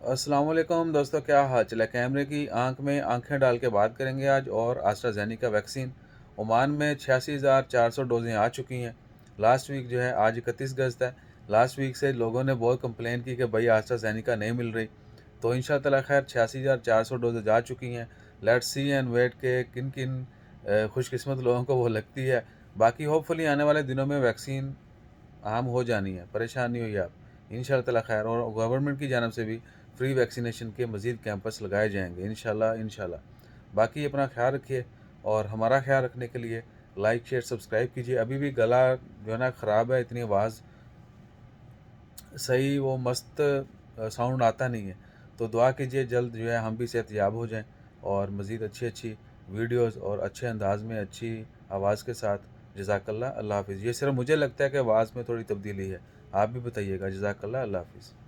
अस्सलाम वालेकुम दोस्तों, क्या हाल चाल है। कैमरे की आंख में आंखें डाल के बात करेंगे आज। और एस्ट्राजेनेका वैक्सीन ओमान में 86,400 डोजें आ चुकी हैं। लास्ट वीक जो है, आज 31 अगस्त है। लास्ट वीक से लोगों ने बहुत कंप्लेन की कि भाई एस्ट्राजेनेका नहीं मिल रही। तो इंशाअल्लाह ताला खैर 86,400 डोजें जा चुकी हैं। लेट्स सी एंड वेट के किन किन खुशकिस्मत लोगों को वो लगती है। बाकी होपफुली आने वाले दिनों में वैक्सीन आम हो जानी है, परेशान नहीं होइए आप। इंशाअल्लाह ताला खैर। और गवर्नमेंट की जानब से भी फ्री वैक्सीनेशन के मज़ीद कैंपस लगाए जाएंगे इंशाअल्लाह इंशाअल्लाह। बाकी अपना ख्याल रखिए, और हमारा ख्याल रखने के लिए लाइक शेयर सब्सक्राइब कीजिए। अभी भी गला जो है ना ख़राब है, इतनी आवाज़ सही वो मस्त साउंड आता नहीं है। तो दुआ कीजिए जल्द जो है हम भी सेहतयाब हो जाएं, और मज़ीद अच्छी अच्छी वीडियोस और अच्छे अंदाज में अच्छी आवाज़ के साथ। जज़ाकल्लाह, अल्लाह हाफ़िज़। ये सिर्फ मुझे लगता है कि आवाज़ में थोड़ी तब्दीली है, आप भी बताइएगा। जज़ाकल्लाह, अल्लाह हाफ़िज़।